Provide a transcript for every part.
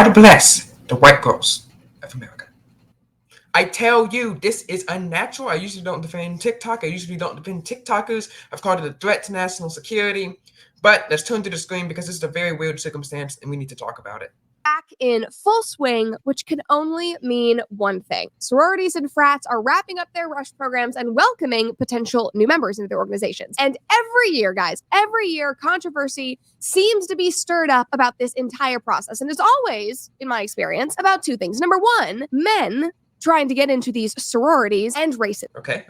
God bless the white girls of America. I tell you, this is unnatural. I usually don't defend TikTok. I usually don't defend TikTokers. I've called it a threat to national security. But let's turn to the screen because this is a very weird circumstance and we need to talk about it. Back in full swing, which can only mean one thing. Sororities and frats are wrapping up their rush programs and welcoming potential new members into their organizations. And every year, guys, controversy seems to be stirred up about this entire process. And it's always, in my experience, about two things. Number one, men trying to get into these sororities and racism. Okay.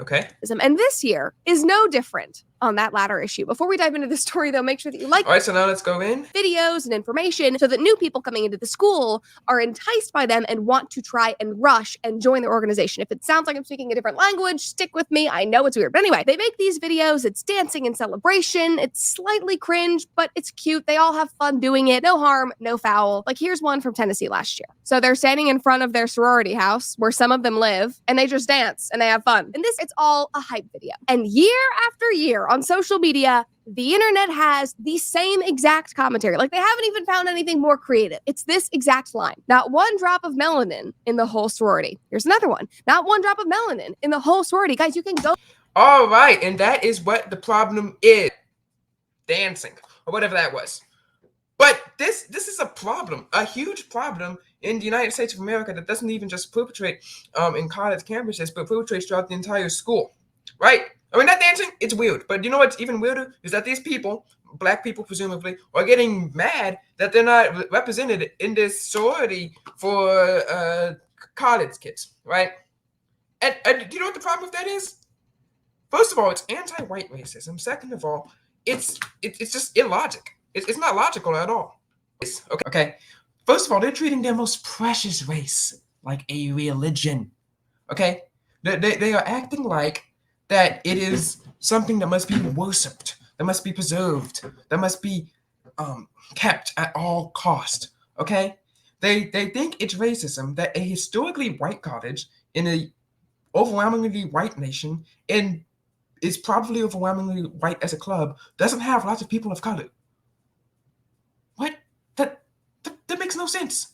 And this year is no different on that latter issue. Before we dive into the story, though, make sure that you like All right, so now let's go in. videos and information so that new people coming into the school are enticed by them and want to try and rush and join their organization. If it sounds like I'm speaking a different language, stick with me. I know it's weird. But anyway, they make these videos. It's dancing and celebration. It's slightly cringe, but it's cute. They all have fun doing it. No harm, no foul. Like here's one from Tennessee last year. So they're standing in front of their sorority house where some of them live and they just dance and they have fun. And it's all a hype video. And year after year on social media, the internet has the same exact commentary. Like they haven't even found anything more creative. It's this exact line. Not one drop of melanin in the whole sorority. Here's another one. Not one drop of melanin in the whole sorority. Guys, you can go. All right, and that is what the problem is. Dancing, or whatever that was. But this is a problem, a huge problem in the United States of America that doesn't even just perpetrate in college campuses, but perpetrates throughout the entire school, right? I mean, that dancing, it's weird. But you know what's even weirder is that these people, black people presumably, are getting mad that they're not represented in this sorority for college kids, right? And do you know what the problem with that is? First of all, it's anti-white racism. Second of all, it's just illogic. It's not logical at all. Okay. First of all, they're treating their most precious race like a religion. Okay? They are acting like that it is something that must be worshipped, that must be preserved, that must be kept at all cost. Okay? They think it's racism that a historically white college in a overwhelmingly white nation and is probably overwhelmingly white as a club doesn't have lots of people of color. What? That makes no sense.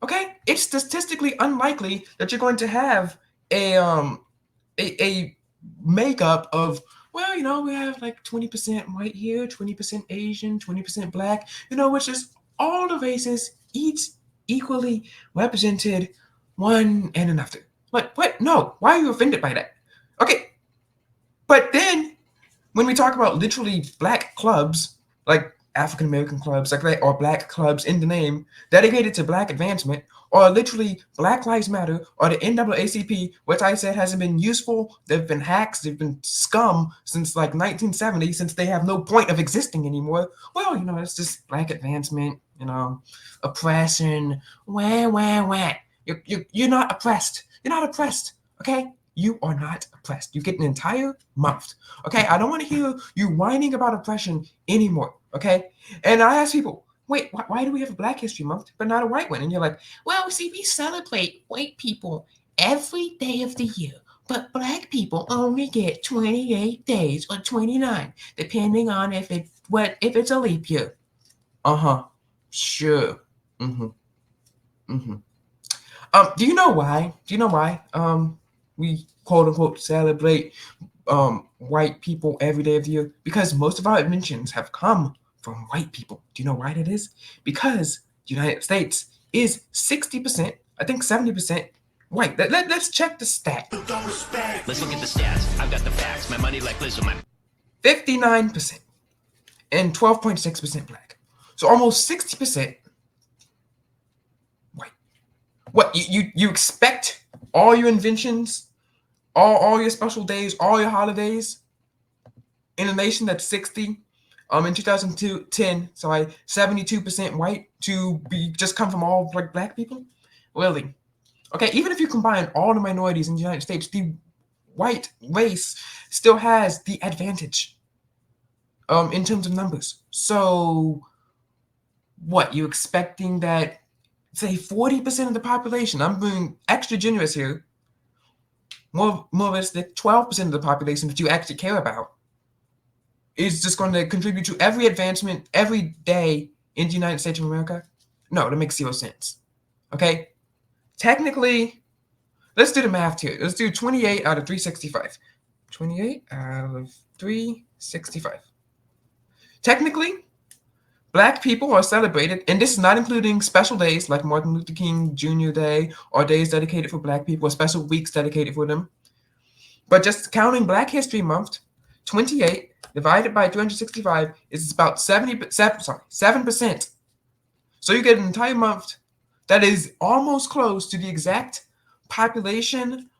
Okay? It's statistically unlikely that you're going to have a makeup of, well, we have like 20% white here, 20% Asian, 20% black, which is all the races, each equally represented one and another. What? No. Why are you offended by that? Okay. But then when we talk about literally black clubs, like African American clubs, like that, or black clubs in the name, dedicated to black advancement, or literally Black Lives Matter, or the NAACP, which I said hasn't been useful. They've been hacks, they've been scum since like 1970, since they have no point of existing anymore. Well, it's just black advancement, oppression, wah. You're not oppressed. You're not oppressed, okay? You are not oppressed. You get an entire month, okay? I don't want to hear you whining about oppression anymore, okay? And I ask people, wait, why do we have a Black History Month but not a white one? And you're like, well, see, we celebrate white people every day of the year, but black people only get 28 days or 29, depending on if it's a leap year. Sure. Do you know why? We quote unquote celebrate white people every day of the year? Because most of our inventions have come from white people. Do you know why that is? Because the United States is 60%, I think 70% white. Let's check the stat. Let's look at the stats. I've got the facts. My money like Liz on my 59% and 12.6% black. So almost 60% white. What, you expect all your inventions, all your special days, all your holidays in a nation that's 60, in 2010, 72% white to just come from all like black people? Really? Okay, even if you combine all the minorities in the United States, the white race still has the advantage in terms of numbers. So what, you expecting that, say, 40% of the population, I'm being extra generous here, more realistic, 12% of the population that you actually care about is just going to contribute to every advancement every day in the United States of America? No, that makes zero sense. Okay? Technically, let's do the math here. Let's do 28 out of 365. 28 out of 365. Technically, Black people are celebrated, and this is not including special days like Martin Luther King Jr. Day or days dedicated for Black people or special weeks dedicated for them. But just counting Black History Month, 28 divided by 365 is about 7%. So you get an entire month that is almost close to the exact population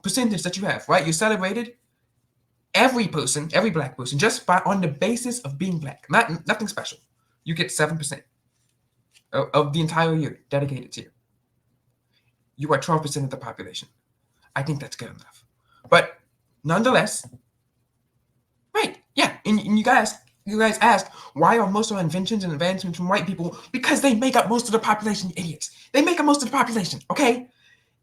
percentage that you have, right? You're celebrated, every person, every Black person, just on the basis of being Black, nothing special. You get 7% of the entire year dedicated to you. You are 12% of the population. I think that's good enough. But nonetheless, right, yeah, and you guys ask, why are most of our inventions and advancements from white people? Because they make up most of the population, you idiots. They make up most of the population, okay?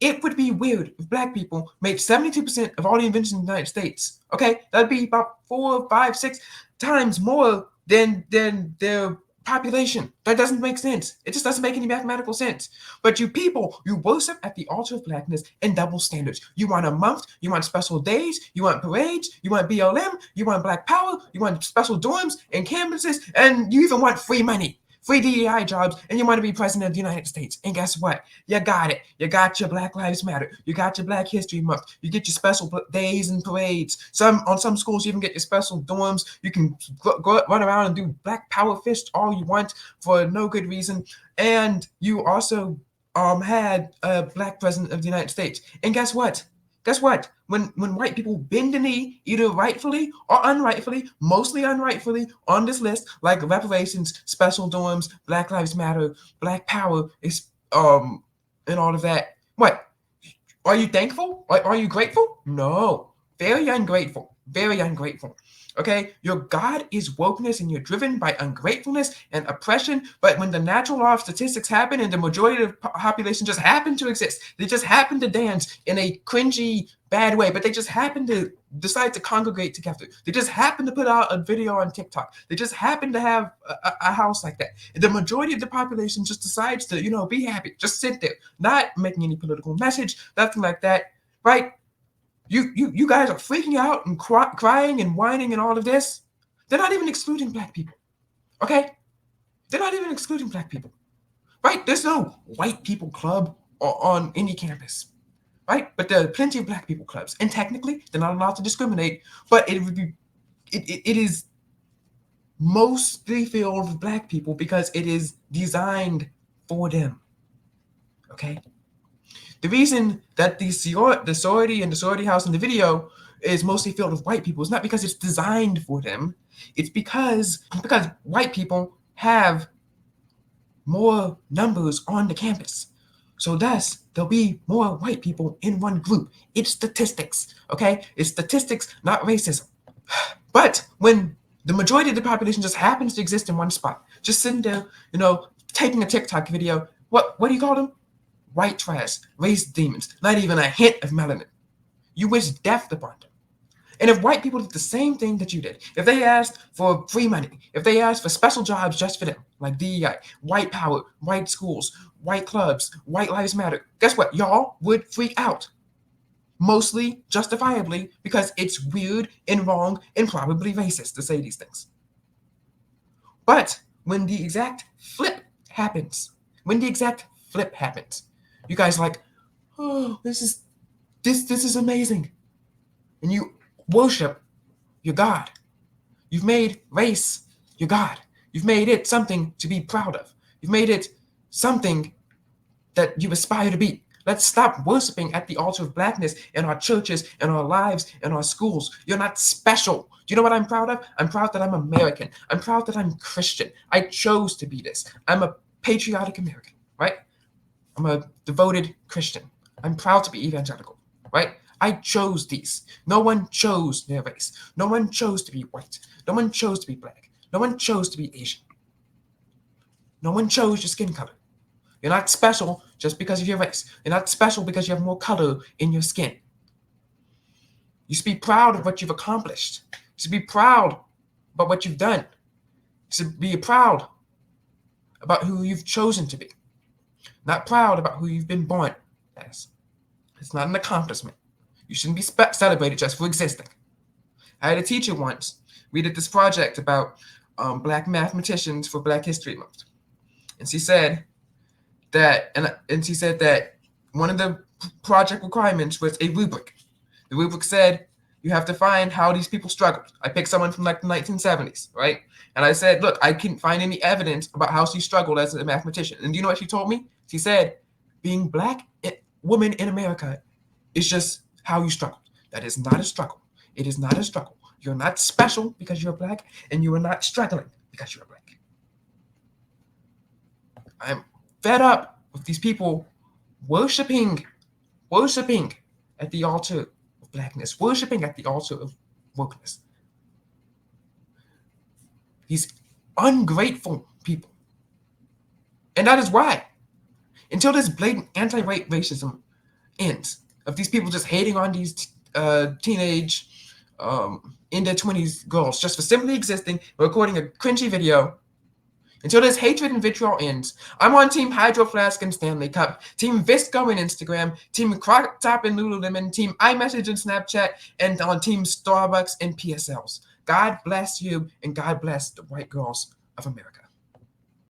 It would be weird if Black people made 72% of all the inventions in the United States, okay? That'd be about 4, 5, 6 times more than their population. That doesn't make sense. It just doesn't make any mathematical sense. But you people, you worship at the altar of Blackness and double standards. You want a month, you want special days, you want parades, you want BLM, you want Black power, you want special dorms and campuses, and you even want free money, free DEI jobs, and you want to be president of the United States. And guess what? You got it. You got your Black Lives Matter. You got your Black History Month. You get your special days and parades. On some schools, you even get your special dorms. You can go run around and do Black Power fist all you want for no good reason. And you also had a Black president of the United States. And guess what? Guess what? When white people bend the knee, either rightfully or unrightfully, mostly unrightfully, on this list, like reparations, special dorms, Black Lives Matter, Black Power, and all of that. What? Are you thankful? Are you grateful? No. Very ungrateful. Very ungrateful. Okay? Your God is wokeness, and you're driven by ungratefulness and oppression. But when the natural law of statistics happen and the majority of the population just happen to exist, they just happen to dance in a cringy, bad way, but they just happen to decide to congregate together. They just happen to put out a video on TikTok. They just happen to have a house like that. And the majority of the population just decides to, be happy, just sit there, not making any political message, nothing like that, right? You guys are freaking out and crying and whining and all of this. They're not even excluding Black people, okay? They're not even excluding Black people, right? There's no white people club on any campus, right? But there are plenty of Black people clubs, and technically they're not allowed to discriminate. But it is mostly filled with Black people because it is designed for them, okay? The reason that the sorority and the sorority house in the video is mostly filled with white people is not because it's designed for them. It's because white people have more numbers on the campus. So thus, there'll be more white people in one group. It's statistics, okay? It's statistics, not racism. But when the majority of the population just happens to exist in one spot, just sitting there, taking a TikTok video, what do you call them? White trash, race demons, not even a hint of melanin. You wish death upon them. And if white people did the same thing that you did, if they asked for free money, if they asked for special jobs just for them, like DEI, white power, white schools, white clubs, white lives matter, guess what? Y'all would freak out. Mostly justifiably, because it's weird and wrong and probably racist to say these things. But when the exact flip happens, you guys are like, oh, this is amazing. And you worship your God. You've made race your God. You've made it something to be proud of. You've made it something that you aspire to be. Let's stop worshiping at the altar of Blackness in our churches, in our lives, in our schools. You're not special. Do you know what I'm proud of? I'm proud that I'm American. I'm proud that I'm Christian. I chose to be this. I'm a patriotic American, right? I'm a devoted Christian. I'm proud to be evangelical, right? I chose these. No one chose their race. No one chose to be white. No one chose to be Black. No one chose to be Asian. No one chose your skin color. You're not special just because of your race. You're not special because you have more color in your skin. You should be proud of what you've accomplished. You should be proud about what you've done. You should be proud about who you've chosen to be. Not proud about who you've been born as. It's not an accomplishment. You shouldn't be celebrated just for existing. I had a teacher once. We did this project about Black mathematicians for Black History Month, and she said that, one of the project requirements was a rubric. The rubric said you have to find how these people struggled. I picked someone from like the 1970s, right? And I said, look, I couldn't find any evidence about how she struggled as a mathematician. And do you know what she told me? She said, being Black woman in America is just how you struggle. That is not a struggle. It is not a struggle. You're not special because you're Black, and you are not struggling because you're Black. I'm fed up with these people worshiping at the altar of Blackness, worshiping at the altar of wokeness. These ungrateful people. And that is why, until this blatant anti-white racism ends, of these people just hating on these teenage, in their 20s girls just for simply existing, recording a cringy video, until this hatred and vitriol ends, I'm on Team Hydro Flask and Stanley Cup, Team Visco and Instagram, Team Crop Top and Lululemon, Team iMessage and Snapchat, and on Team Starbucks and PSLs. God bless you, and God bless the white girls of America.